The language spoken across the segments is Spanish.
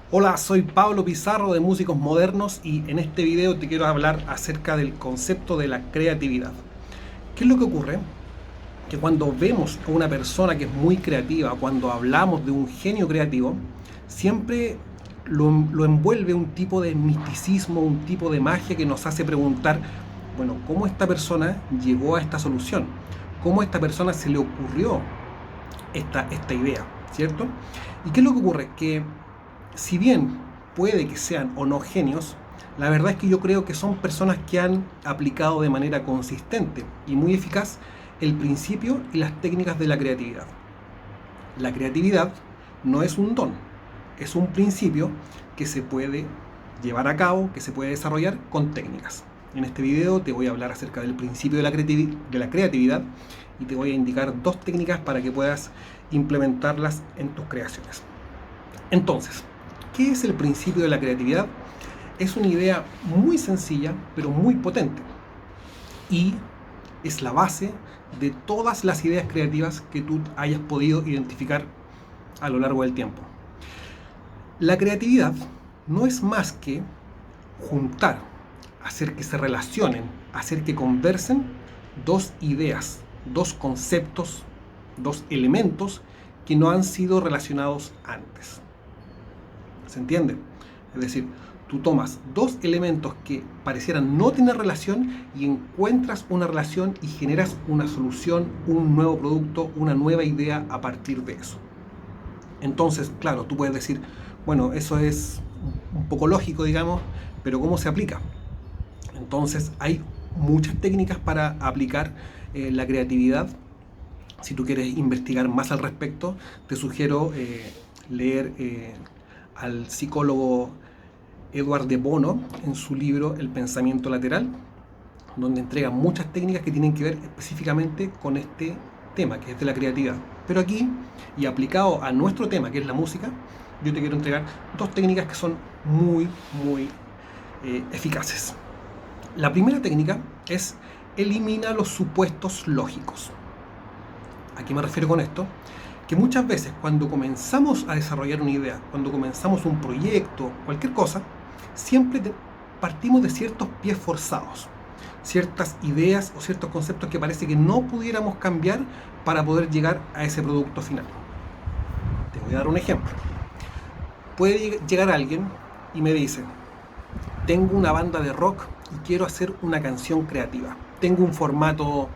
Hola, soy Pablo Pizarro de Músicos Modernos y en este video te quiero hablar acerca del concepto de la creatividad. ¿Qué es lo que ocurre? Que cuando vemos a una persona que es muy creativa, cuando hablamos de un genio creativo, siempre lo envuelve un tipo de misticismo, un tipo de magia que nos hace preguntar, bueno, ¿cómo esta persona llegó a esta solución? ¿Cómo a esta persona se le ocurrió esta idea? ¿Cierto? ¿Y qué es lo que ocurre? Que si bien puede que sean o no genios, la verdad es que yo creo que son personas que han aplicado de manera consistente y muy eficaz el principio y las técnicas de la creatividad. La creatividad no es un don, es un principio que se puede llevar a cabo, que se puede desarrollar con técnicas. En este video te voy a hablar acerca del principio de la creatividad y te voy a indicar dos técnicas para que puedas implementarlas en tus creaciones. Entonces, ¿qué es el principio de la creatividad? Es una idea muy sencilla, pero muy potente. Y es la base de todas las ideas creativas que tú hayas podido identificar a lo largo del tiempo. La creatividad no es más que juntar, hacer que se relacionen, hacer que conversen dos ideas, dos conceptos, dos elementos que no han sido relacionados antes. ¿Se entiende? Es decir, tú tomas dos elementos que parecieran no tener relación y encuentras una relación y generas una solución, un nuevo producto, una nueva idea a partir de eso. Entonces, claro, tú puedes decir, bueno, eso es un poco lógico, digamos, pero ¿cómo se aplica? Entonces, hay muchas técnicas para aplicar la creatividad. Si tú quieres investigar más al respecto, te sugiero leer al psicólogo Edward de Bono en su libro El pensamiento lateral, donde entrega muchas técnicas que tienen que ver específicamente con este tema, que es de la creatividad. Pero aquí, y aplicado a nuestro tema, que es la música, yo te quiero entregar dos técnicas que son muy eficaces. La primera técnica es elimina los supuestos lógicos. ¿A qué me refiero con esto? Que muchas veces cuando comenzamos a desarrollar una idea, cuando comenzamos un proyecto, cualquier cosa, siempre partimos de ciertos pies forzados, ciertas ideas o ciertos conceptos que parece que no pudiéramos cambiar para poder llegar a ese producto final. Te voy a dar un ejemplo. Puede llegar alguien y me dice, tengo una banda de rock y quiero hacer una canción creativa. Tengo un formato,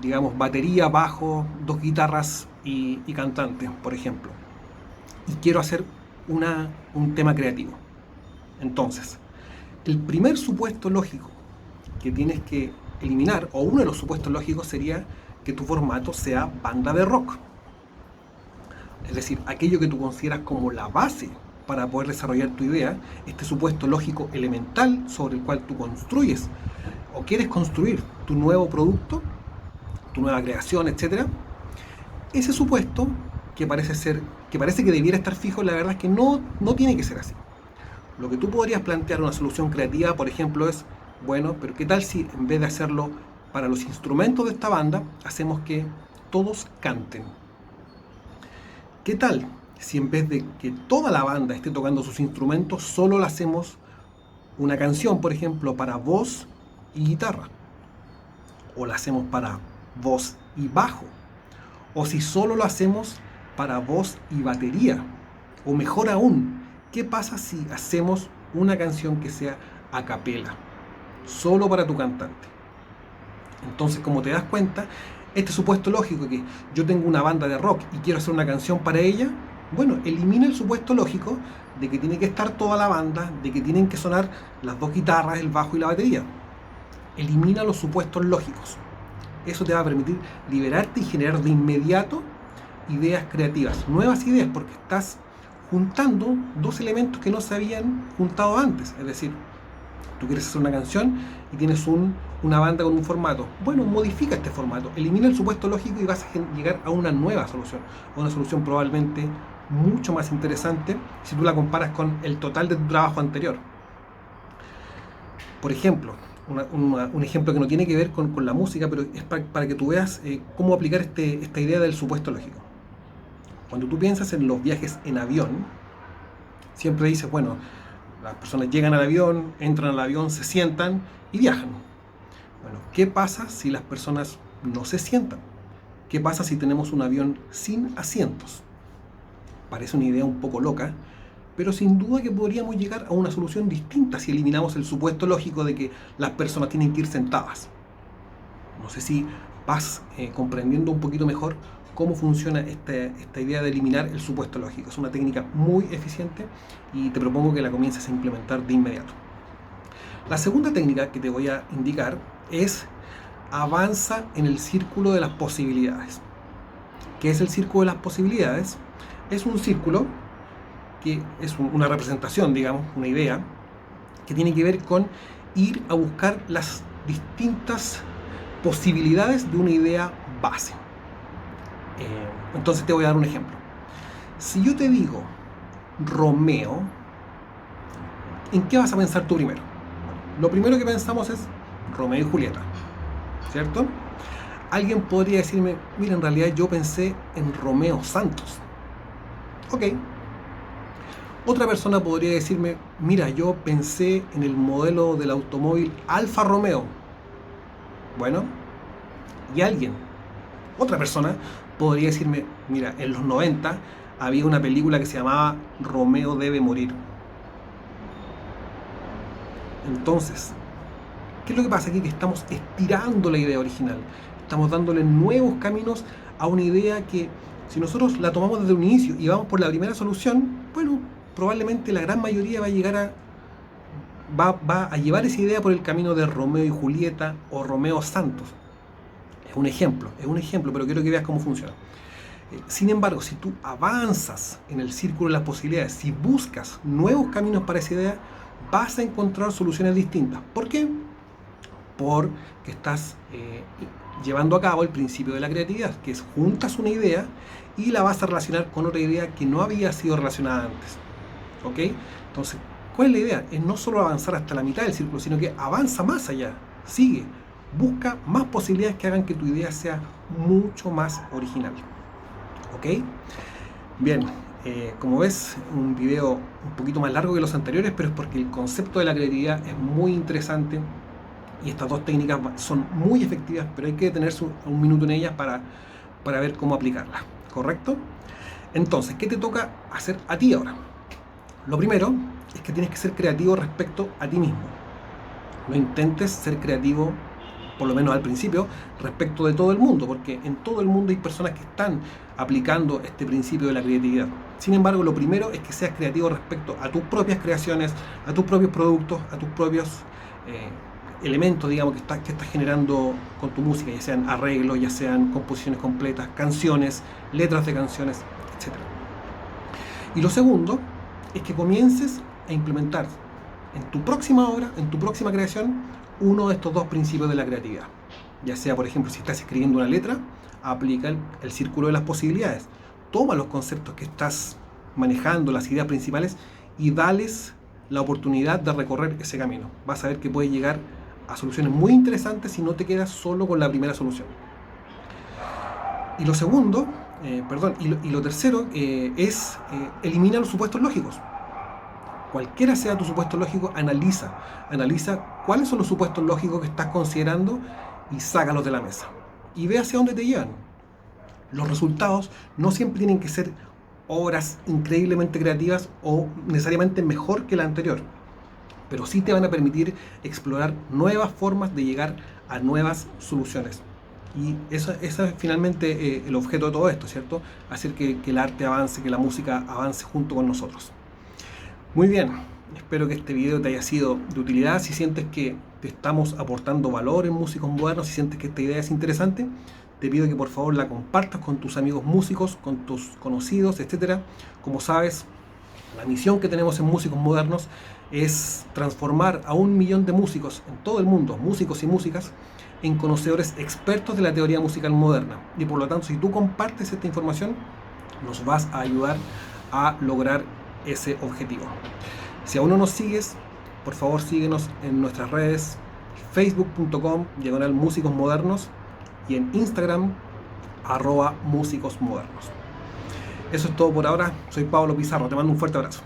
digamos, batería, bajo, dos guitarras y cantante, por ejemplo. Y quiero hacer un tema creativo. Entonces, el primer supuesto lógico que tienes que eliminar, o uno de los supuestos lógicos, sería que tu formato sea banda de rock. Es decir, aquello que tú consideras como la base para poder desarrollar tu idea, este supuesto lógico elemental sobre el cual tú construyes o quieres construir tu nuevo producto, tu nueva creación, etcétera. Ese supuesto que parece que debiera estar fijo, la verdad es que no tiene que ser así. Lo que tú podrías plantear una solución creativa, por ejemplo, es, bueno, pero ¿qué tal si en vez de hacerlo para los instrumentos de esta banda, hacemos que todos canten? ¿Qué tal si en vez de que toda la banda esté tocando sus instrumentos, solo le hacemos una canción, por ejemplo, para voz y guitarra? O la hacemos para voz y bajo. O si solo lo hacemos para voz y batería. O mejor aún, ¿qué pasa si hacemos una canción que sea a capela? Solo para tu cantante. Entonces, como te das cuenta, este supuesto lógico que yo tengo una banda de rock y quiero hacer una canción para ella, bueno, elimina el supuesto lógico de que tiene que estar toda la banda, de que tienen que sonar las dos guitarras, el bajo y la batería. Elimina los supuestos lógicos. Eso te va a permitir liberarte y generar de inmediato ideas creativas, nuevas ideas, porque estás juntando dos elementos que no se habían juntado antes. Es decir, tú quieres hacer una canción y tienes una banda con un formato. Bueno, modifica este formato, elimina el supuesto lógico y vas a llegar a una nueva solución. Una solución probablemente mucho más interesante si tú la comparas con el total de tu trabajo anterior. Por ejemplo, un ejemplo que no tiene que ver con la música, pero es para que tú veas cómo aplicar esta idea del supuesto lógico. Cuando tú piensas en los viajes en avión, Siempre dices, bueno, las personas llegan al avión, entran al avión, se sientan y viajan. Bueno, ¿qué pasa si las personas no se sientan? ¿Qué pasa si tenemos un avión sin asientos? Parece una idea un poco loca, pero sin duda que podríamos llegar a una solución distinta si eliminamos el supuesto lógico de que las personas tienen que ir sentadas. No sé si vas comprendiendo un poquito mejor cómo funciona esta idea de eliminar el supuesto lógico. Es una técnica muy eficiente y te propongo que la comiences a implementar de inmediato. La segunda técnica que te voy a indicar es avanza en el círculo de las posibilidades. ¿Qué es el círculo de las posibilidades? Es un círculo que es una representación, digamos, una idea, que tiene que ver con ir a buscar las distintas posibilidades de una idea base. Entonces te voy a dar un ejemplo. Si yo te digo Romeo, ¿en qué vas a pensar tú primero? Lo primero que pensamos es Romeo y Julieta, ¿cierto? Alguien podría decirme, mira, en realidad yo pensé en Romeo Santos. Ok. Otra persona podría decirme, mira, yo pensé en el modelo del automóvil Alfa Romeo. Bueno, y otra persona, podría decirme, mira, en los 90 había una película que se llamaba Romeo debe morir. Entonces, ¿qué es lo que pasa aquí? Que estamos estirando la idea original. Estamos dándole nuevos caminos a una idea que, si nosotros la tomamos desde un inicio y vamos por la primera solución, bueno, probablemente la gran mayoría va a llevar esa idea por el camino de Romeo y Julieta o Romeo Santos. Es un ejemplo, pero quiero que veas cómo funciona. Sin embargo, si tú avanzas en el círculo de las posibilidades, si buscas nuevos caminos para esa idea, vas a encontrar soluciones distintas. ¿Por qué? Porque estás llevando a cabo el principio de la creatividad, que es juntas una idea y la vas a relacionar con otra idea que no había sido relacionada antes. ¿Ok? Entonces, ¿cuál es la idea? Es no solo avanzar hasta la mitad del círculo, sino que avanza más allá, sigue, busca más posibilidades que hagan que tu idea sea mucho más original. ¿Ok? Bien, como ves, un video un poquito más largo que los anteriores, pero es porque el concepto de la creatividad es muy interesante y estas dos técnicas son muy efectivas, pero hay que detenerse un minuto en ellas para ver cómo aplicarlas, ¿correcto? Entonces, ¿qué te toca hacer a ti ahora? Lo primero es que tienes que ser creativo respecto a ti mismo. No intentes ser creativo, por lo menos al principio, respecto de todo el mundo, porque en todo el mundo hay personas que están aplicando este principio de la creatividad. Sin embargo, lo primero es que seas creativo respecto a tus propias creaciones, a tus propios productos, a tus propios elementos, digamos, que estás generando con tu música, ya sean arreglos, ya sean composiciones completas, canciones, letras de canciones, etc. Y lo segundo es que comiences a implementar en tu próxima obra, en tu próxima creación, uno de estos dos principios de la creatividad. Ya sea, por ejemplo, si estás escribiendo una letra, aplica el círculo de las posibilidades. Toma los conceptos que estás manejando, las ideas principales, y dales la oportunidad de recorrer ese camino. Vas a ver que puedes llegar a soluciones muy interesantes si no te quedas solo con la primera solución. Y lo segundo, y lo tercero es eliminar los supuestos lógicos. Cualquiera sea tu supuesto lógico, analiza cuáles son los supuestos lógicos que estás considerando y sácalos de la mesa. Y ve hacia dónde te llevan. Los resultados no siempre tienen que ser obras increíblemente creativas o necesariamente mejor que la anterior, pero sí te van a permitir explorar nuevas formas de llegar a nuevas soluciones. Y eso es finalmente el objeto de todo esto, ¿cierto? Hacer que el arte avance, que la música avance junto con nosotros. Muy bien, espero que este video te haya sido de utilidad. Si sientes que te estamos aportando valor en Músicos Modernos, si sientes que esta idea es interesante, te pido que por favor la compartas con tus amigos músicos, con tus conocidos, etc. Como sabes, la misión que tenemos en Músicos Modernos es transformar a 1 millón de músicos en todo el mundo, músicos y músicas, en conocedores expertos de la teoría musical moderna. Y por lo tanto, si tú compartes esta información, nos vas a ayudar a lograr ese objetivo. Si aún no nos sigues, por favor síguenos en nuestras redes, facebook.com/músicos modernos y en Instagram @músicos modernos. Eso es todo por ahora. Soy Pablo Pizarro, te mando un fuerte abrazo.